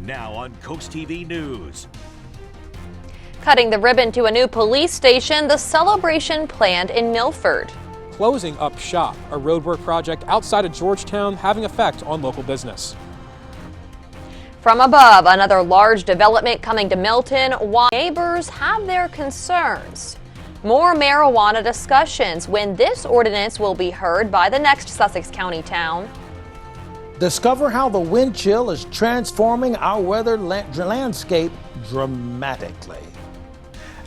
Now on CoastTV News. Cutting the ribbon to a new police station, the celebration planned in Milford. Closing up shop, a roadwork project outside of Georgetown having effect on local business. From above, another large development coming to Milton, while neighbors have their concerns. More marijuana discussions when this ordinance will be heard by the next Sussex County town. Discover how the wind chill is transforming our weather landscape dramatically.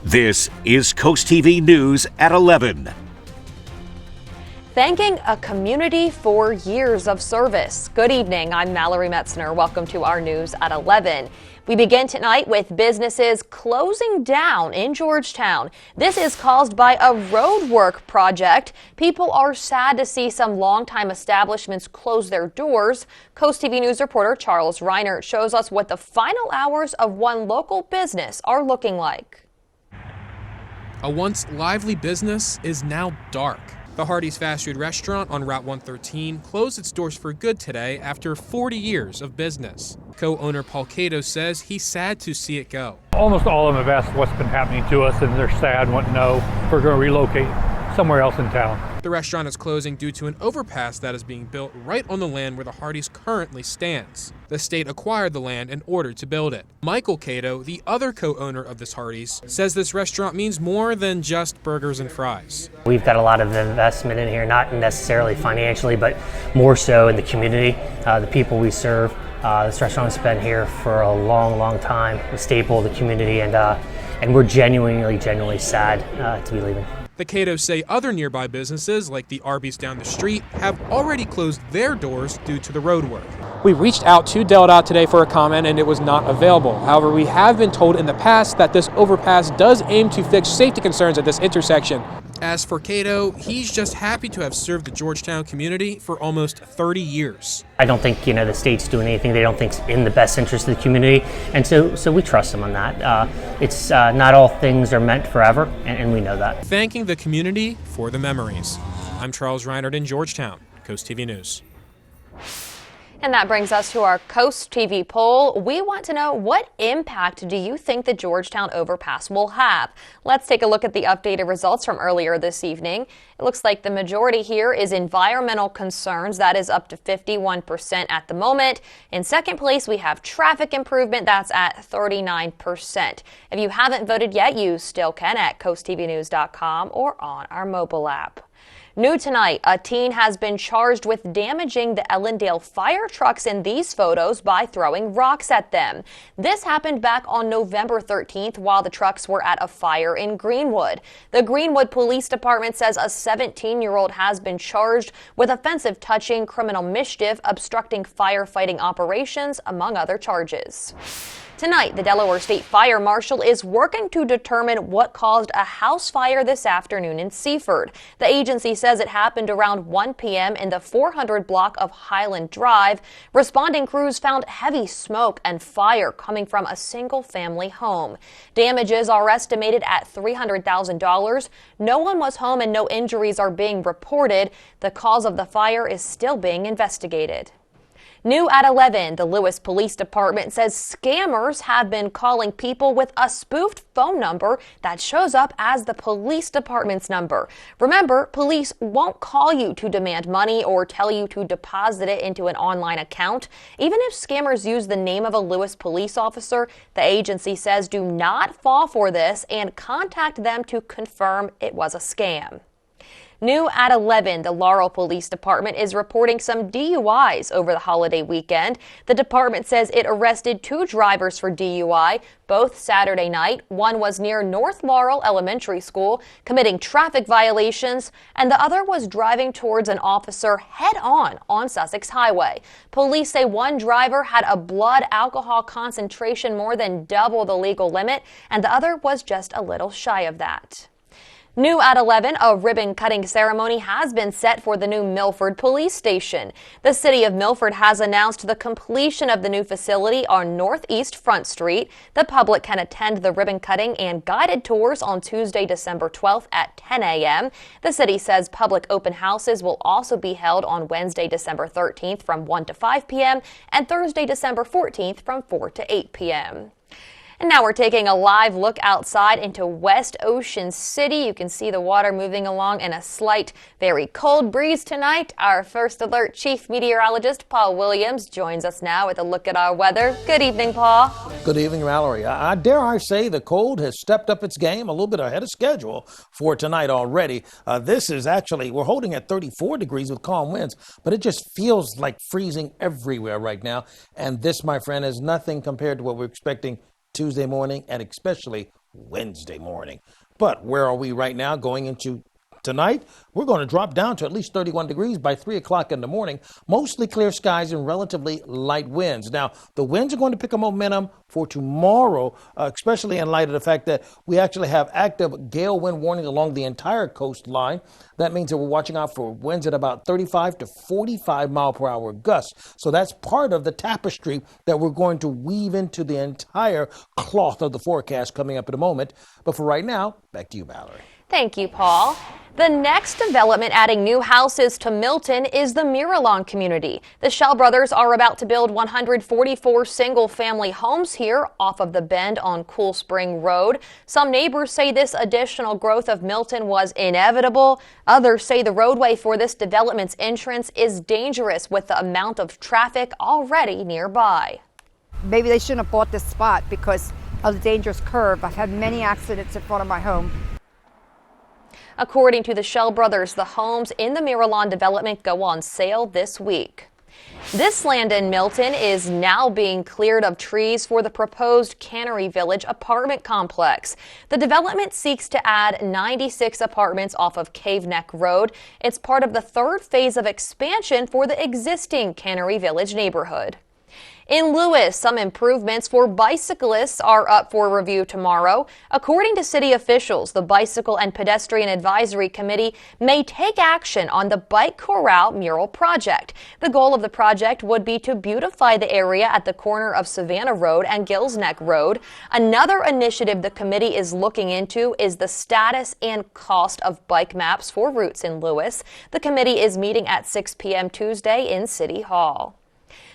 This is CoastTV News at 11. Thanking a community for years of service. Good evening, I'm Mallory Metzner. Welcome to our news at 11. We begin tonight with businesses closing down in Georgetown. This is caused by a roadwork project. People are sad to see some longtime establishments close their doors. CoastTV News reporter Charles Reiner shows us what the final hours of one local business are looking like. A once lively business is now dark. The Hardee's fast food restaurant on Route 113 closed its doors for good today after 40 years of business. Co-owner Paul Cato says he's sad to see it go. Almost all of them have asked what's been happening to us, and they're sad and want to know if we're going to relocate somewhere else in town. The restaurant is closing due to an overpass that is being built right on the land where the Hardee's currently stands. The state acquired the land in order to build it. Michael Cato, the other co-owner of this Hardee's, says this restaurant means more than just burgers and fries. We've got a lot of investment in here, not necessarily financially, but more so in the community, the people we serve. This restaurant has been here for a long, long time, a staple of the community, and we're genuinely sad to be leaving. The Catos say other nearby businesses, like the Arby's down the street, have already closed their doors due to the road work. We reached out to DelDOT today for a comment and it was not available. However, we have been told in the past that this overpass does aim to fix safety concerns at this intersection. As for Cato, he's just happy to have served the Georgetown community for almost 30 years. I don't think the state's doing anything they don't think's in the best interest of the community, and so we trust them on that. It's not all things are meant forever, and we know that. Thanking the community for the memories. I'm Charles Reinhardt in Georgetown, CoastTV News. And that brings us to our Coast TV poll. We want to know, what impact do you think the Georgetown overpass will have? Let's take a look at the updated results from earlier this evening. It looks like the majority here is environmental concerns. That is up to 51% at the moment. In second place, we have traffic improvement. That's at 39%. If you haven't voted yet, you still can at coasttvnews.com or on our mobile app. New tonight, a teen has been charged with damaging the Ellendale fire trucks in these photos by throwing rocks at them. This happened back on November 13th while the trucks were at a fire in Greenwood. The Greenwood Police Department says a 17-year-old has been charged with offensive touching, criminal mischief, obstructing firefighting operations, among other charges. Tonight, the Delaware State Fire Marshal is working to determine what caused a house fire this afternoon in Seaford. The agency says it happened around 1 p.m. in the 400 block of Highland Drive. Responding crews found heavy smoke and fire coming from a single-family home. Damages are estimated at $300,000. No one was home and no injuries are being reported. The cause of the fire is still being investigated. New at 11, the Lewis Police Department says scammers have been calling people with a spoofed phone number that shows up as the police department's number. Remember, police won't call you to demand money or tell you to deposit it into an online account. Even if scammers use the name of a Lewis police officer, the agency says do not fall for this and contact them to confirm it was a scam. New at 11, the Laurel Police Department is reporting some DUIs over the holiday weekend. The department says it arrested 2 drivers for DUI, both Saturday night. One was near North Laurel Elementary School, committing traffic violations, and the other was driving towards an officer head-on on Sussex Highway. Police say one driver had a blood alcohol concentration more than double the legal limit, and the other was just a little shy of that. New at 11, a ribbon-cutting ceremony has been set for the new Milford Police Station. The city of Milford has announced the completion of the new facility on Northeast Front Street. The public can attend the ribbon-cutting and guided tours on Tuesday, December 12th at 10 a.m. The city says public open houses will also be held on Wednesday, December 13th from 1 to 5 p.m. and Thursday, December 14th from 4 to 8 p.m. And now we're taking a live look outside into West Ocean City. You can see the water moving along in a slight, very cold breeze tonight. Our First Alert Chief Meteorologist, Paul Williams, joins us now with a look at our weather. Good evening, Paul. Good evening, Mallory. Dare I say the cold has stepped up its game a little bit ahead of schedule for tonight already. This is actually, we're holding at 34 degrees with calm winds, but it just feels like freezing everywhere right now. And this, my friend, is nothing compared to what we're expecting Tuesday morning and especially Wednesday morning. But where are we right now going into tonight? We're going to drop down to at least 31 degrees by 3 o'clock in the morning. Mostly clear skies and relatively light winds. Now, the winds are going to pick up momentum for tomorrow, especially in light of the fact that we actually have active gale wind warning along the entire coastline. That means that we're watching out for winds at about 35 to 45 mile per hour gusts. So that's part of the tapestry that we're going to weave into the entire cloth of the forecast coming up in a moment. But for right now, back to you, Mallory. Thank you, Paul. The next development adding new houses to Milton is the Miralon community. The Shell brothers are about to build 144 single-family homes here off of the bend on Cool Spring Road. Some neighbors say this additional growth of Milton was inevitable. Others say the roadway for this development's entrance is dangerous with the amount of traffic already nearby. Maybe they shouldn't have bought this spot because of the dangerous curve. I've had many accidents in front of my home. According to the Shell brothers, the homes in the Miralon development go on sale this week. This land in Milton is now being cleared of trees for the proposed Cannery Village apartment complex. The development seeks to add 96 apartments off of Cave Neck Road. It's part of the third phase of expansion for the existing Cannery Village neighborhood. In Lewis, some improvements for bicyclists are up for review tomorrow. According to city officials, the Bicycle and Pedestrian Advisory Committee may take action on the Bike Corral mural project. The goal of the project would be to beautify the area at the corner of Savannah Road and Gills Neck Road. Another initiative the committee is looking into is the status and cost of bike maps for routes in Lewis. The committee is meeting at 6 p.m. Tuesday in City Hall.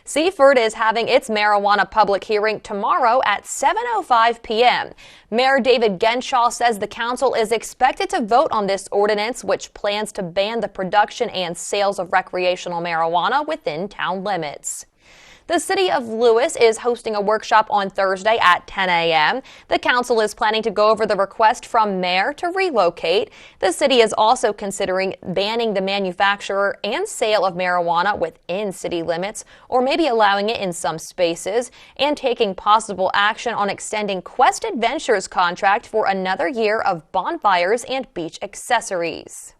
Seaford is having its marijuana public hearing tomorrow at 7:05 p.m. Mayor David Genshaw says the council is expected to vote on this ordinance, which plans to ban the production and sales of recreational marijuana within town limits. The city of Lewis is hosting a workshop on Thursday at 10 a.m. The council is planning to go over the request from mayor to relocate. The city is also considering banning the manufacture and sale of marijuana within city limits, or maybe allowing it in some spaces, and taking possible action on extending Quest Adventures' contract for another year of bonfires and beach accessories.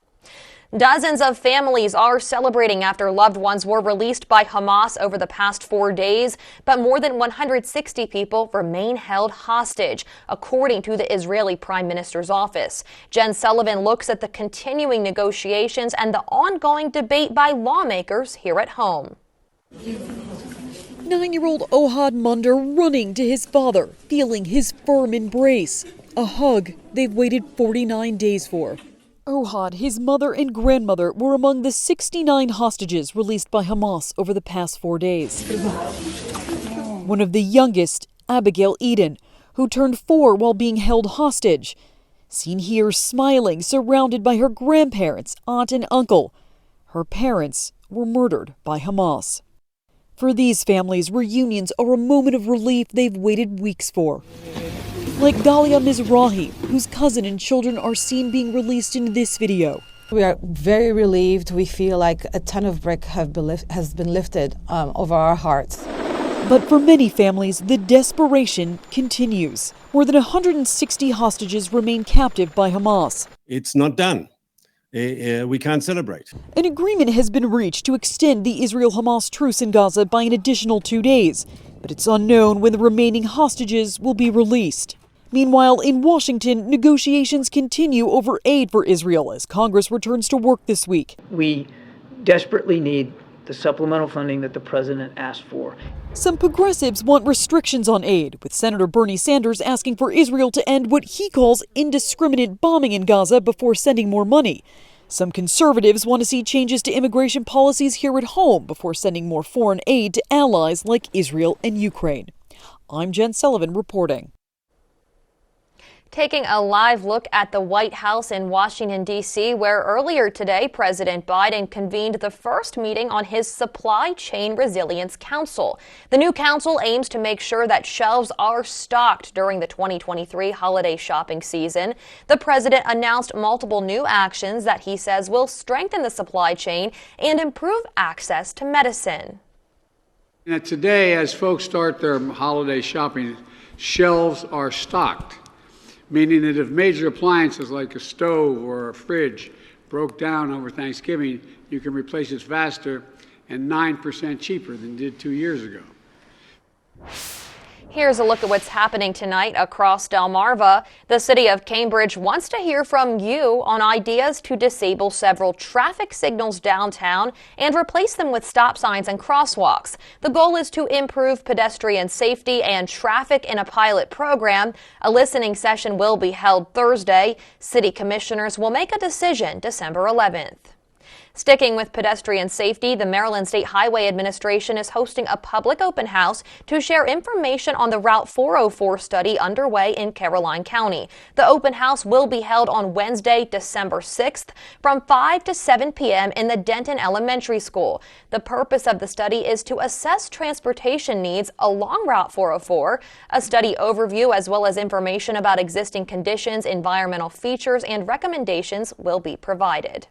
Dozens of families are celebrating after loved ones were released by Hamas over the past 4 days, but more than 160 people remain held hostage, according to the Israeli Prime Minister's office. Jen Sullivan looks at the continuing negotiations and the ongoing debate by lawmakers here at home. 9-year-old Ohad Munder running to his father, feeling his firm embrace. A hug they've waited 49 days for. Ohad, his mother and grandmother were among the 69 hostages released by Hamas over the past 4 days. One of the youngest, Abigail Eden, who turned 4 while being held hostage. Seen here smiling, surrounded by her grandparents, aunt and uncle. Her parents were murdered by Hamas. For these families, reunions are a moment of relief they've waited weeks for. Like Dalia Mizrahi, whose cousin and children are seen being released in this video. We are very relieved. We feel like a ton of brick has been lifted over our hearts. But for many families, the desperation continues. More than 160 hostages remain captive by Hamas. It's not done. We can't celebrate. An agreement has been reached to extend the Israel-Hamas truce in Gaza by an additional 2 days. But it's unknown when the remaining hostages will be released. Meanwhile, in Washington, negotiations continue over aid for Israel as Congress returns to work this week. We desperately need the supplemental funding that the president asked for. Some progressives want restrictions on aid, with Senator Bernie Sanders asking for Israel to end what he calls indiscriminate bombing in Gaza before sending more money. Some conservatives want to see changes to immigration policies here at home before sending more foreign aid to allies like Israel and Ukraine. I'm Jen Sullivan reporting. Taking a live look at the White House in Washington, D.C., where earlier today President Biden convened the first meeting on his Supply Chain Resilience Council. The new council aims to make sure that shelves are stocked during the 2023 holiday shopping season. The president announced multiple new actions that he says will strengthen the supply chain and improve access to medicine. And today, as folks start their holiday shopping, shelves are stocked, meaning that if major appliances like a stove or a fridge broke down over Thanksgiving, you can replace it faster and 9% cheaper than did 2 years ago. Here's a look at what's happening tonight across Delmarva. The city of Cambridge wants to hear from you on ideas to disable several traffic signals downtown and replace them with stop signs and crosswalks. The goal is to improve pedestrian safety and traffic in a pilot program. A listening session will be held Thursday. City commissioners will make a decision December 11th. Sticking with pedestrian safety, the Maryland State Highway Administration is hosting a public open house to share information on the Route 404 study underway in Caroline County. The open house will be held on Wednesday, December 6th from 5 to 7 p.m. in the Denton Elementary School. The purpose of the study is to assess transportation needs along Route 404. A study overview as well as information about existing conditions, environmental features, and recommendations will be provided.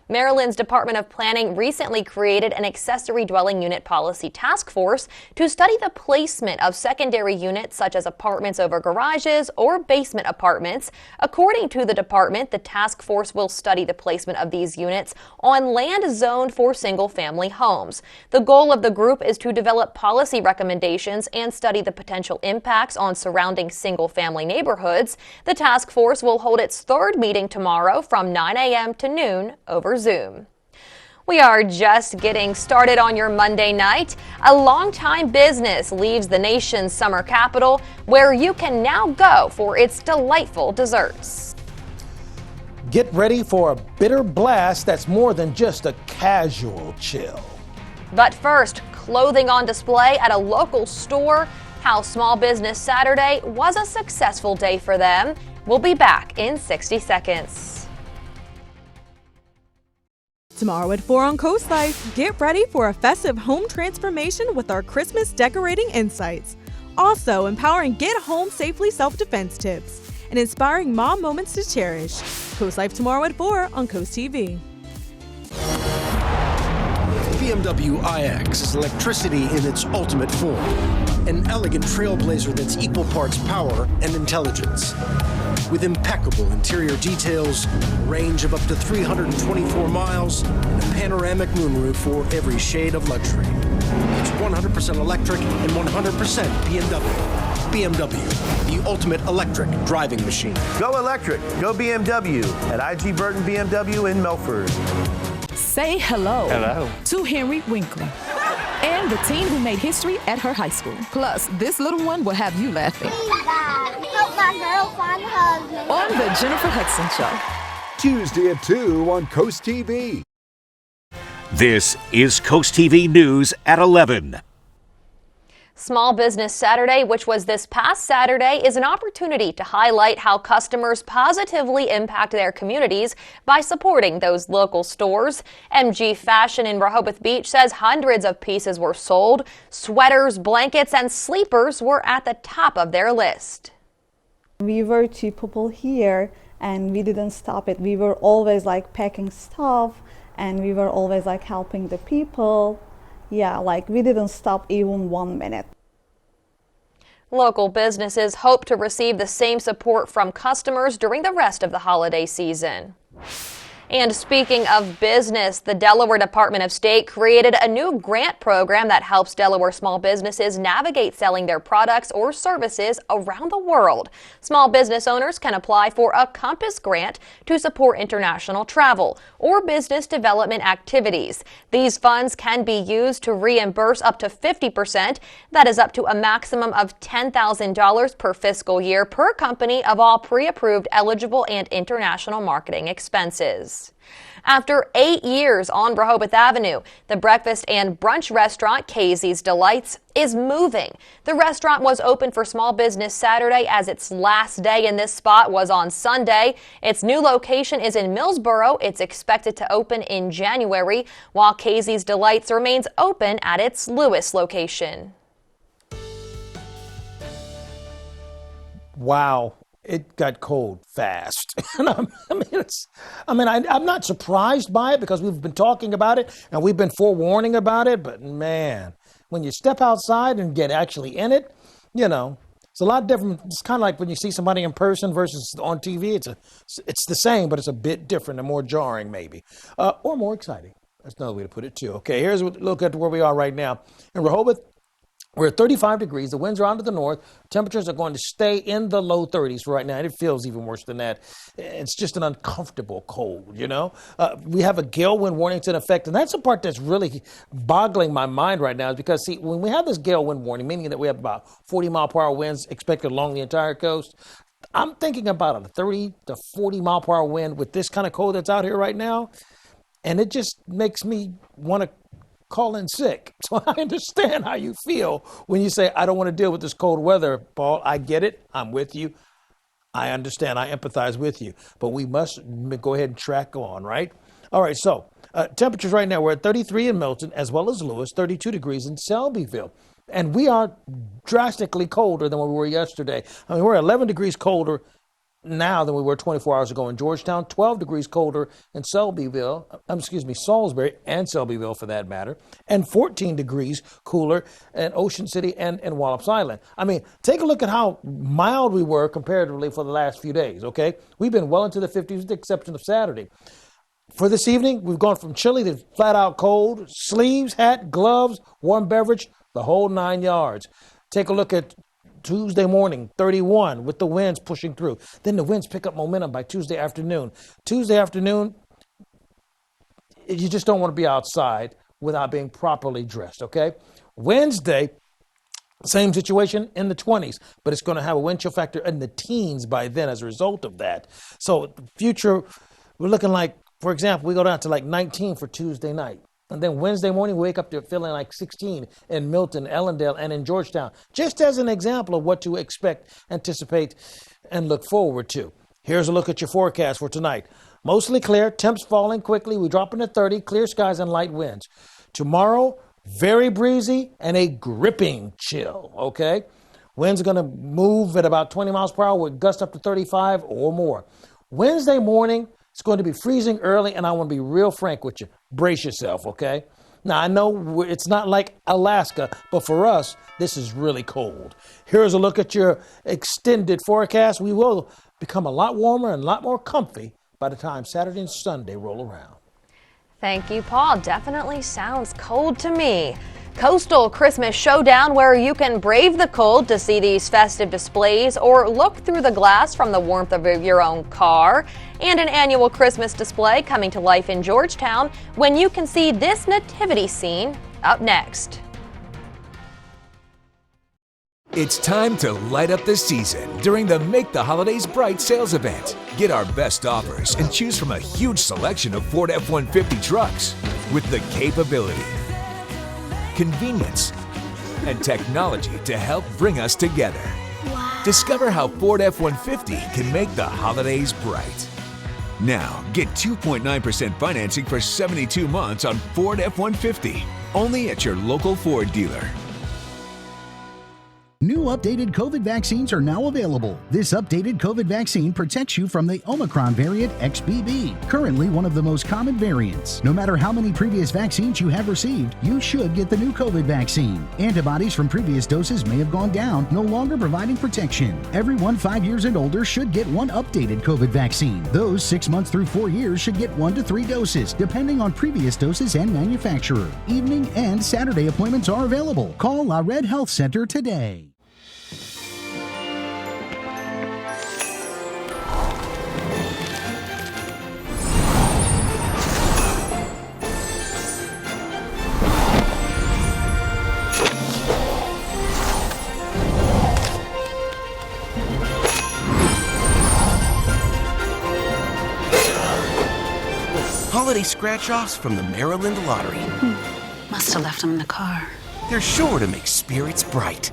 Maryland's Department of Planning recently created an accessory dwelling unit policy task force to study the placement of secondary units such as apartments over garages or basement apartments. According to the department, the task force will study the placement of these units on land zoned for single-family homes. The goal of the group is to develop policy recommendations and study the potential impacts on surrounding single-family neighborhoods. The task force will hold its third meeting tomorrow from 9 a.m. to noon over Zoom. We are just getting started on your Monday night. A longtime business leaves the nation's summer capital, where you can now go for its delightful desserts. Get ready for a bitter blast that's more than just a casual chill. But first, clothing on display at a local store. How Small Business Saturday was a successful day for them. We'll be back in 60 seconds. Tomorrow at 4 on Coast Life, get ready for a festive home transformation with our Christmas decorating insights. Also, empowering get home safely self-defense tips and inspiring mom moments to cherish. Coast Life tomorrow at 4 on CoastTV. BMW iX is electricity in its ultimate form. An elegant trailblazer that's equal parts power and intelligence. With impeccable interior details, a range of up to 324 miles, and a panoramic moonroof for every shade of luxury. It's 100% electric and 100% BMW. BMW, the ultimate electric driving machine. Go electric. Go BMW at IG Burton BMW in Milford. Say hello to Henry Winkler and the teen who made history at her high school. Plus, this little one will have you laughing. Help my girl find her husband. On the Jennifer Hudson Show. Tuesday at 2 on Coast TV. This is Coast TV News at 11. Small Business Saturday, which was this past Saturday, is an opportunity to highlight how customers positively impact their communities by supporting those local stores. MG Fashion in Rehoboth Beach says hundreds of pieces were sold. Sweaters, blankets, and sleepers were at the top of their list. We were two people here and we didn't stop it. We were always like packing stuff and we were always like helping the people. Yeah, like we didn't stop even 1 minute. Local businesses hope to receive the same support from customers during the rest of the holiday season. And speaking of business, the Delaware Department of State created a new grant program that helps Delaware small businesses navigate selling their products or services around the world. Small business owners can apply for a Compass grant to support international travel or business development activities. These funds can be used to reimburse up to 50%. That is up to a maximum of $10,000 per fiscal year per company of all pre-approved eligible and international marketing expenses. After 8 years on Rehoboth Avenue, the breakfast and brunch restaurant Casey's Delights is moving. The restaurant was open for small business Saturday, as its last day in this spot was on Sunday. Its new location is in Millsboro. It's expected to open in January, while Casey's Delights remains open at its Lewis location. Wow. It got cold fast. I'm not surprised by it because we've been talking about it and we've been forewarning about it. But man, when you step outside and get actually in it, it's a lot different. It's kind of like when you see somebody in person versus on TV. It's the same, but it's a bit different and more jarring maybe, or more exciting. That's another way to put it too. Okay, here's a look at where we are right now in Rehoboth. We're at 35 degrees. The winds are out to the north. Temperatures are going to stay in the low 30s for right now. And it feels even worse than that. It's just an uncomfortable cold, We have a gale wind warning in effect. And that's the part that's really boggling my mind right now is because, see, when we have this gale wind warning, meaning that we have about 40-mile-per-hour winds expected along the entire coast, I'm thinking about a 30 to 40-mile-per-hour wind with this kind of cold that's out here right now. And it just makes me want to call in sick. So I understand how you feel when you say, I don't want to deal with this cold weather, Paul. I get it. I'm with you. I understand. I empathize with you. But we must go ahead and track on, right? All right. So temperatures right now, we're at 33 in Milton as well as Lewis, 32 degrees in Selbyville. And we are drastically colder than we were yesterday. I mean, we're 11 degrees colder now than we were 24 hours ago in Georgetown, 12 degrees colder in Salisbury and Selbyville for that matter, and 14 degrees cooler in Ocean City and Wallops Island. I mean, take a look at how mild we were comparatively for the last few days, okay? We've been well into the 50s with the exception of Saturday. For this evening, we've gone from chilly to flat out cold, sleeves, hat, gloves, warm beverage, the whole 9 yards. Take a look at Tuesday morning, 31, with the winds pushing through. Then the winds pick up momentum by Tuesday afternoon. Tuesday afternoon, you just don't want to be outside without being properly dressed, okay? Wednesday, same situation in the 20s, but it's going to have a wind chill factor in the teens by then as a result of that. So future, we're looking like, for example, we go down to like 19 for Tuesday night. And then Wednesday morning, we wake up to feeling like 16 in Milton, Ellendale, and in Georgetown. Just as an example of what to expect, anticipate, and look forward to. Here's a look at your forecast for tonight. Mostly clear, temps falling quickly. We drop into 30, clear skies and light winds. Tomorrow, very breezy and a gripping chill, okay? Winds are going to move at about 20 miles per hour with gusts up to 35 or more. Wednesday morning, it's going to be freezing early, and I want to be real frank with you. Brace yourself, okay? Now, I know it's not like Alaska, but for us, this is really cold. Here's a look at your extended forecast. We will become a lot warmer and a lot more comfy by the time Saturday and Sunday roll around. Thank you, Paul. Definitely sounds cold to me. Coastal Christmas Showdown, where you can brave the cold to see these festive displays or look through the glass from the warmth of your own car. And an annual Christmas display coming to life in Georgetown when you can see this nativity scene up next. It's time to light up the season during the Make the Holidays Bright sales event. Get our best offers and choose from a huge selection of Ford F-150 trucks with the capability, convenience, and technology to help bring us together. Wow. Discover how Ford F-150 can make the holidays bright. Now, get 2.9% financing for 72 months on Ford F-150, only at your local Ford dealer. New updated COVID vaccines are now available. This updated COVID vaccine protects you from the Omicron variant XBB, currently one of the most common variants. No matter how many previous vaccines you have received, you should get the new COVID vaccine. Antibodies from previous doses may have gone down, no longer providing protection. Everyone 5 years and older should get one updated COVID vaccine. Those 6 months through 4 years should get 1 to 3 doses, depending on previous doses and manufacturer. Evening and Saturday appointments are available. Call La Red Health Center today. Holiday scratch-offs from the Maryland Lottery. Must have left them in the car. They're sure to make spirits bright.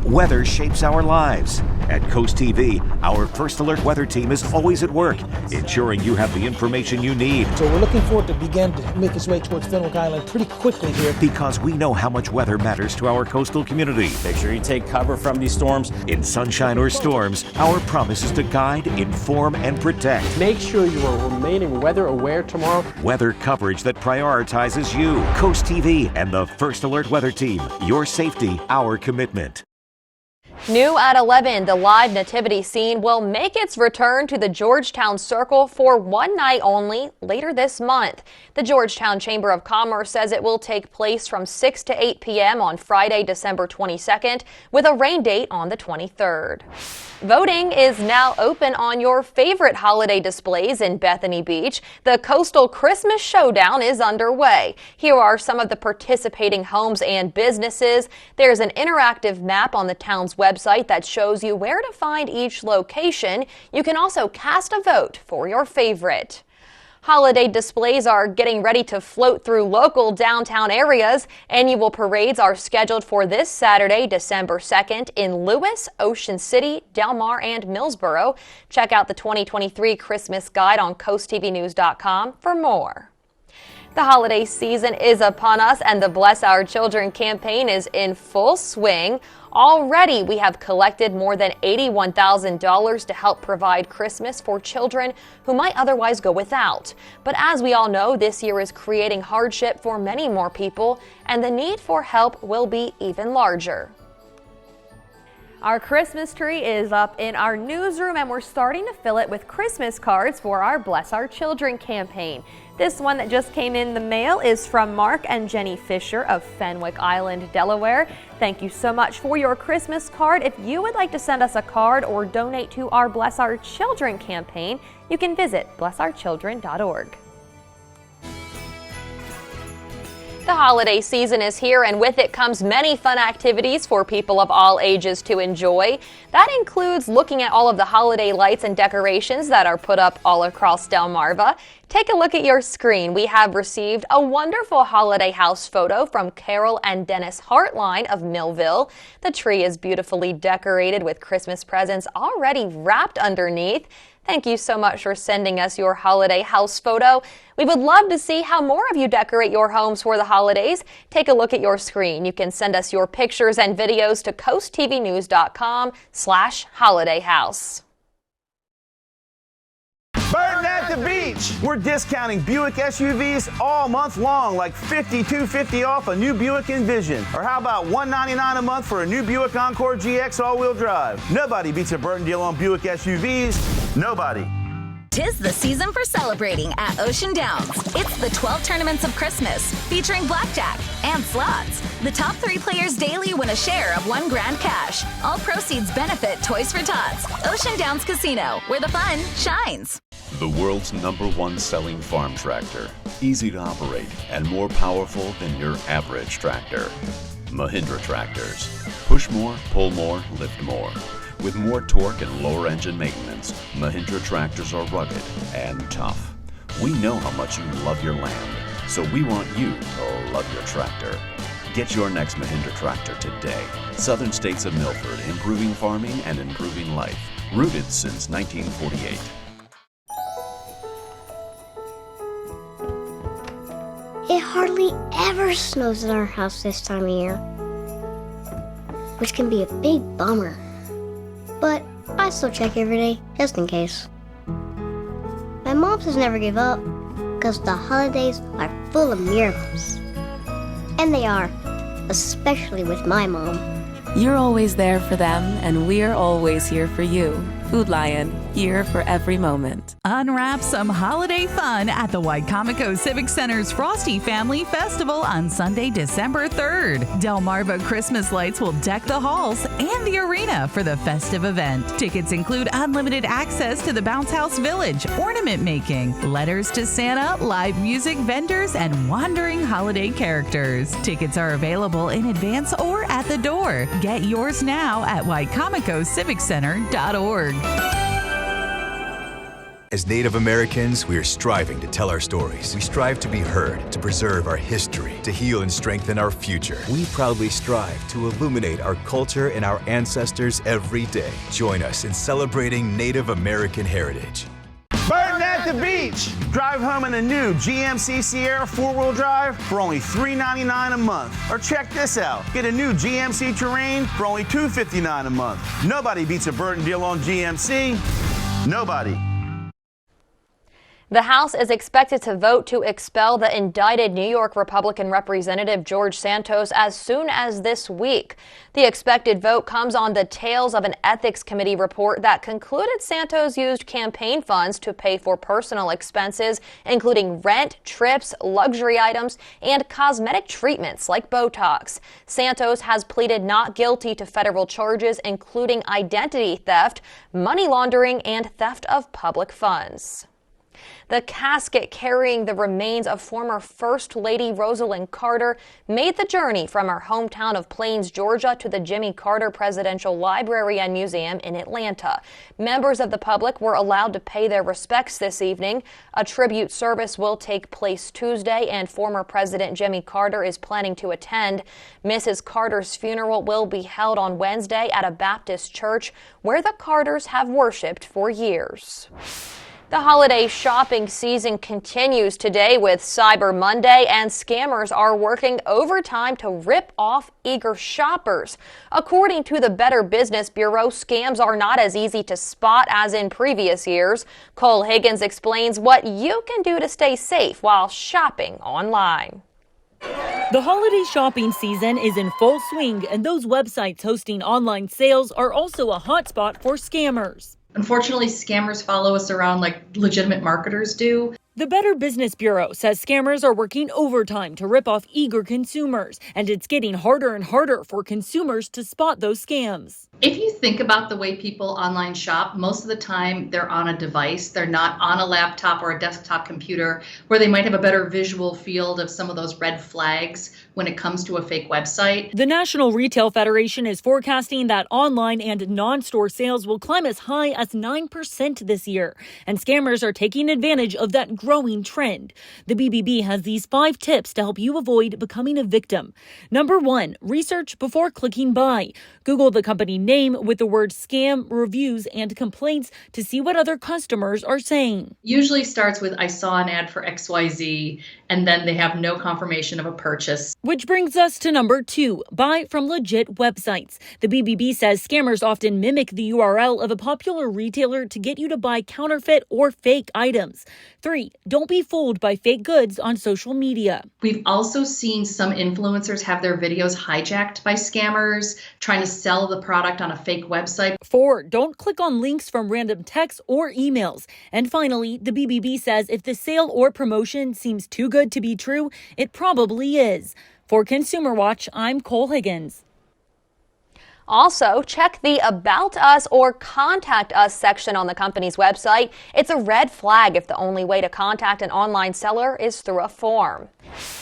Weather shapes our lives. At Coast TV, our First Alert weather team is always at work, ensuring you have the information you need. So we're looking forward to begin to make its way towards Fenwick Island pretty quickly here. Because we know how much weather matters to our coastal community. Make sure you take cover from these storms. In sunshine or storms, our promise is to guide, inform, and protect. Make sure you are remaining weather aware tomorrow. Weather coverage that prioritizes you. Coast TV and the First Alert weather team. Your safety, our commitment. New at 11, the live nativity scene will make its return to the Georgetown Circle for one night only later this month. The Georgetown Chamber of Commerce says it will take place from 6 to 8 p.m. on Friday, December 22nd, with a rain date on the 23rd. Voting is now open on your favorite holiday displays in Bethany Beach. The Coastal Christmas Showdown is underway. Here are some of the participating homes and businesses. There's an interactive map on the town's website that shows you where to find each location. You can also cast a vote for your favorite. Holiday displays are getting ready to float through local downtown areas. Annual parades are scheduled for this Saturday, December 2nd in Lewis, Ocean City, Del Mar, and Millsboro. Check out the 2023 Christmas Guide on CoastTVnews.com for more. The holiday season is upon us, and the Bless Our Children campaign is in full swing. Already, we have collected more than $81,000 to help provide Christmas for children who might otherwise go without. But as we all know, this year is creating hardship for many more people, and the need for help will be even larger. Our Christmas tree is up in our newsroom, and we're starting to fill it with Christmas cards for our Bless Our Children campaign. This one that just came in the mail is from Mark and Jenny Fisher of Fenwick Island, Delaware. Thank you so much for your Christmas card. If you would like to send us a card or donate to our Bless Our Children campaign, you can visit blessourchildren.org. The holiday season is here, and with it comes many fun activities for people of all ages to enjoy. That includes looking at all of the holiday lights and decorations that are put up all across Delmarva. Take a look at your screen. We have received a wonderful holiday house photo from Carol and Dennis Hartline of Millville. The tree is beautifully decorated with Christmas presents already wrapped underneath. Thank you so much for sending us your holiday house photo. We would love to see how more of you decorate your homes for the holidays. Take a look at your screen. You can send us your pictures and videos to coasttvnews.com/holidayhouse. Burton at the Beach. We're discounting Buick SUVs all month long, like $5,250 off a new Buick Envision. Or how about $199 a month for a new Buick Encore GX all-wheel drive? Nobody beats a Burton deal on Buick SUVs. Nobody. 'Tis the season for celebrating at Ocean Downs. It's the 12 Tournaments of Christmas, featuring blackjack and slots. The top 3 players daily win a share of $1 grand cash. All proceeds benefit Toys for Tots. Ocean Downs Casino, where the fun shines. The world's #1 selling farm tractor. Easy to operate and more powerful than your average tractor. Mahindra tractors. Push more, pull more, lift more. With more torque and lower engine maintenance, Mahindra tractors are rugged and tough. We know how much you love your land, so we want you to love your tractor. Get your next Mahindra tractor today. Southern States of Milford, improving farming and improving life. Rooted since 1948. It hardly ever snows at our house this time of year. which can be a big bummer. But I still check every day, just in case. My mom says never give up, because the holidays are full of miracles. And they are, especially with my mom. You're always there for them, and we're always here for you. Food Lion, here for every moment. Unwrap some holiday fun at the Wicomico Civic Center's Frosty Family Festival on Sunday, December 3rd. Delmarva Christmas lights will deck the halls and the arena for the festive event. Tickets include unlimited access to the Bounce House Village, ornament making, letters to Santa, live music, vendors, and wandering holiday characters. Tickets are available in advance or at the door. Get yours now at WicomicoCivicCenter.org. As Native Americans, we are striving to tell our stories. We strive to be heard, to preserve our history, to heal and strengthen our future. We proudly strive to illuminate our culture and our ancestors every day. Join us in celebrating Native American heritage. Burton at the beach! Drive home in a new GMC Sierra 4-wheel drive for only $399 a month. Or check this out. Get a new GMC Terrain for only $259 a month. Nobody beats a Burton deal on GMC. Nobody. The House is expected to vote to expel the indicted New York Republican Representative George Santos as soon as this week. The expected vote comes on the tails of an Ethics Committee report that concluded Santos used campaign funds to pay for personal expenses, including rent, trips, luxury items, and cosmetic treatments like Botox. Santos has pleaded not guilty to federal charges, including identity theft, money laundering, and theft of public funds. The casket carrying the remains of former First Lady Rosalynn Carter made the journey from her hometown of Plains, Georgia to the Jimmy Carter Presidential Library and Museum in Atlanta. Members of the public were allowed to pay their respects this evening. A tribute service will take place Tuesday, and former President Jimmy Carter is planning to attend. Mrs. Carter's funeral will be held on Wednesday at a Baptist church where the Carters have worshiped for years. The holiday shopping season continues today with Cyber Monday, and scammers are working overtime to rip off eager shoppers. According to the Better Business Bureau, scams are not as easy to spot as in previous years. Cole Higgins explains what you can do to stay safe while shopping online. The holiday shopping season is in full swing, and those websites hosting online sales are also a hotspot for scammers. Unfortunately, scammers follow us around like legitimate marketers do. The Better Business Bureau says scammers are working overtime to rip off eager consumers, and it's getting harder and harder for consumers to spot those scams. If you think about the way people online shop, most of the time they're on a device. They're not on a laptop or a desktop computer where they might have a better visual field of some of those red flags when it comes to a fake website. The National Retail Federation is forecasting that online and non-store sales will climb as high as 9% this year, and scammers are taking advantage of that growing trend. The BBB has these 5 tips to help you avoid becoming a victim. Number 1, research before clicking buy. Google the company name with the word scam, reviews, and complaints to see what other customers are saying. Usually starts with, I saw an ad for XYZ, and then they have no confirmation of a purchase. Which brings us to number 2, buy from legit websites. The BBB says scammers often mimic the URL of a popular retailer to get you to buy counterfeit or fake items. 3, don't be fooled by fake goods on social media. We've also seen some influencers have their videos hijacked by scammers trying to sell the product on a fake website. 4, don't click on links from random texts or emails. And finally, the BBB says if the sale or promotion seems too good to be true, it probably is. For Consumer Watch, I'm Cole Higgins. Also, check the About Us or Contact Us section on the company's website. It's a red flag if the only way to contact an online seller is through a form.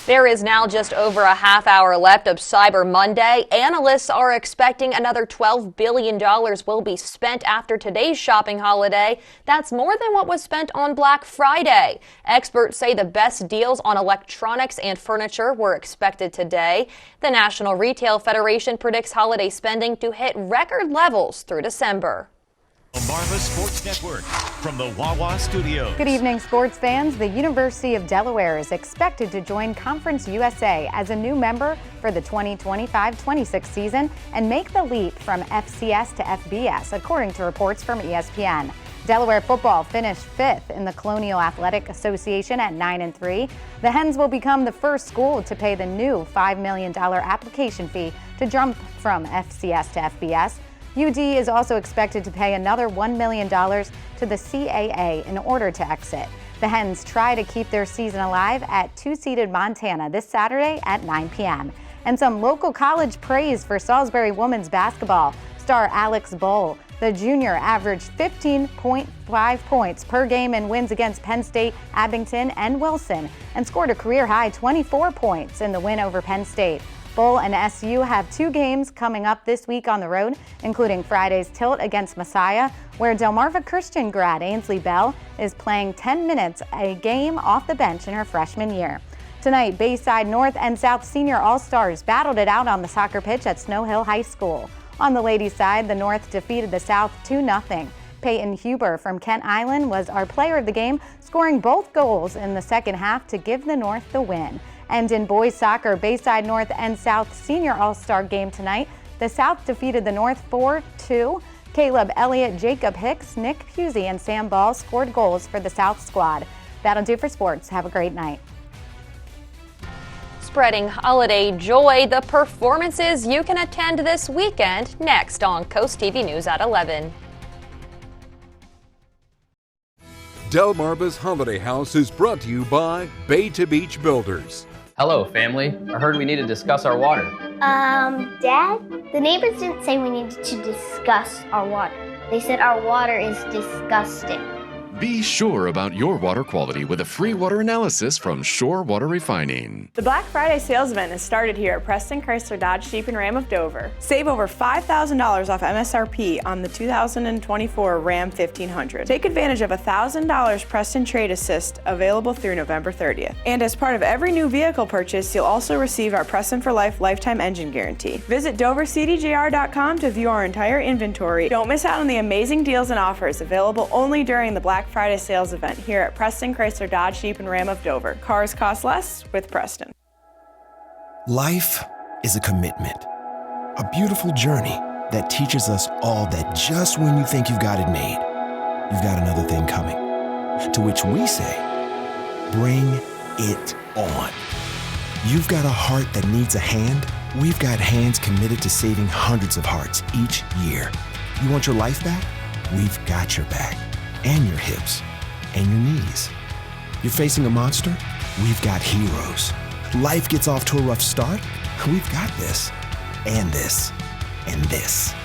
There is now just over a half hour left of Cyber Monday. Analysts are expecting another $12 billion will be spent after today's shopping holiday. That's more than what was spent on Black Friday. Experts say the best deals on electronics and furniture were expected today. The National Retail Federation predicts holiday spending to hit record levels through December. Delmarva Sports Network from the Wawa Studios. Good evening, sports fans. The University of Delaware is expected to join Conference USA as a new member for the 2025-26 season and make the leap from FCS to FBS, according to reports from ESPN. Delaware football finished 5th in the Colonial Athletic Association at 9-3. The Hens will become the first school to pay the new $5 million application fee to jump from FCS to FBS. UD is also expected to pay another $1 million to the CAA in order to exit. The Hens try to keep their season alive at 2-seeded Montana this Saturday at 9 p.m. And some local college praise for Salisbury women's basketball. Star Alex Bowl, the junior, averaged 15.5 points per game in wins against Penn State, Abington, and Wilson, and scored a career-high 24 points in the win over Penn State. Bowl and SU have 2 games coming up this week on the road, including Friday's tilt against Messiah, where Delmarva Christian grad Ainsley Bell is playing 10 minutes a game off the bench in her freshman year. Tonight, Bayside North and South Senior All-Stars battled it out on the soccer pitch at Snow Hill High School. On the ladies' side, the North defeated the South 2-0. Peyton Huber from Kent Island was our player of the game, scoring both goals in the second half to give the North the win. And in boys soccer, Bayside North and South Senior All-Star game tonight, the South defeated the North 4-2. Caleb Elliott, Jacob Hicks, Nick Pusey, and Sam Ball scored goals for the South squad. That'll do for sports. Have a great night. Spreading holiday joy, the performances you can attend this weekend, next on Coast TV News at 11. Delmarva's Holiday House is brought to you by Bay to Beach Builders. Hello, family. I heard we need to discuss our water. Dad? The neighbors didn't say we needed to discuss our water. They said our water is disgusting. Be sure about your water quality with a free water analysis from Shore Water Refining. The Black Friday sales event has started here at Preston Chrysler Dodge Jeep and Ram of Dover. Save over $5,000 off MSRP on the 2024 Ram 1500. Take advantage of $1,000 Preston Trade Assist available through November 30th. And as part of every new vehicle purchase, you'll also receive our Preston for Life lifetime engine guarantee. Visit dovercdjr.com to view our entire inventory. Don't miss out on the amazing deals and offers available only during the Black Friday sales event here at Preston Chrysler Dodge Jeep and Ram of Dover. Cars cost less with Preston. Life is a commitment, a beautiful journey that teaches us all that just when you think you've got it made, you've got another thing coming. To which we say, bring it on. You've got a heart that needs a hand. We've got hands committed to saving hundreds of hearts each year. You want your life back? We've got your back. And your hips, and your knees. You're facing a monster? We've got heroes. Life gets off to a rough start? We've got this, and this, and this.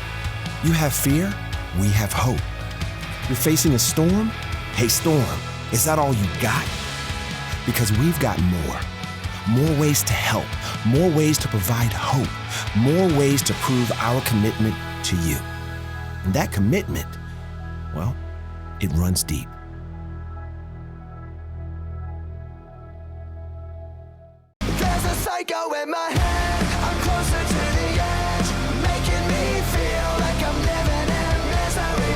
You have fear? We have hope. You're facing a storm? Hey, storm, is that all you got? Because we've got more ways to help, more ways to provide hope, more ways to prove our commitment to you. And that commitment, well, it runs deep. There's a psycho in my head. I'm closer to the edge, making me feel like I'm living in misery.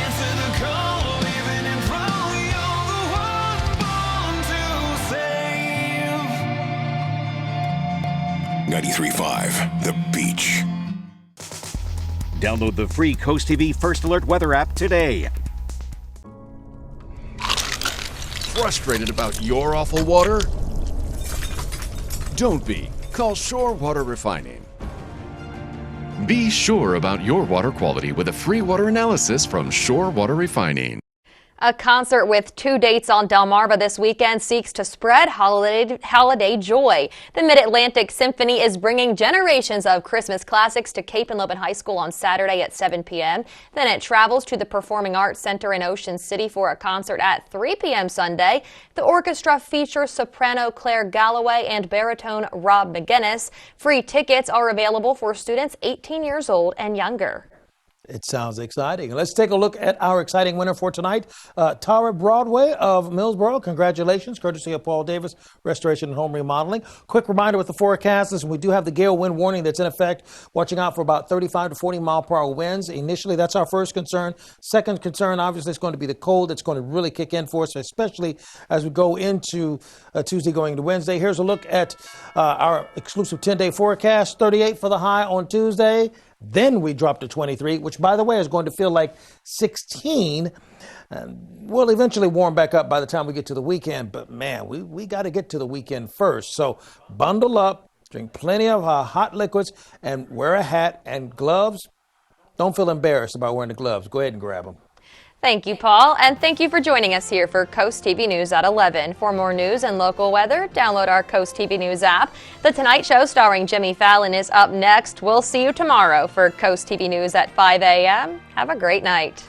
Answer the call, living in front. You're the one born to save. 93.5 The Beach. Download the free Coast TV First Alert weather app today. Frustrated about your awful water? Don't be. Call Shore Water Refining. Be sure about your water quality with a free water analysis from Shore Water Refining. A concert with 2 dates on Delmarva this weekend seeks to spread holiday joy. The Mid-Atlantic Symphony is bringing generations of Christmas classics to Cape and Lopin High School on Saturday at 7 p.m. Then it travels to the Performing Arts Center in Ocean City for a concert at 3 p.m. Sunday. The orchestra features soprano Claire Galloway and baritone Rob McGinnis. Free tickets are available for students 18 years old and younger. It sounds exciting. Let's take a look at our exciting winner for tonight. Tara Broadway of Millsboro. Congratulations, courtesy of Paul Davis, Restoration and Home Remodeling. Quick reminder with the forecast is we do have the gale wind warning that's in effect. Watching out for about 35 to 40 mile per hour winds. Initially, that's our first concern. Second concern, obviously, is going to be the cold. That's going to really kick in for us, especially as we go into Tuesday going into Wednesday. Here's a look at our exclusive 10-day forecast. 38 for the high on Tuesday. Then we drop to 23, which, by the way, is going to feel like 16. We'll eventually warm back up by the time we get to the weekend. But, man, we got to get to the weekend first. So bundle up, drink plenty of hot liquids, and wear a hat and gloves. Don't feel embarrassed about wearing the gloves. Go ahead and grab them. Thank you, Paul, and thank you for joining us here for Coast TV News at 11. For more news and local weather, download our Coast TV News app. The Tonight Show starring Jimmy Fallon is up next. We'll see you tomorrow for Coast TV News at 5 a.m. Have a great night.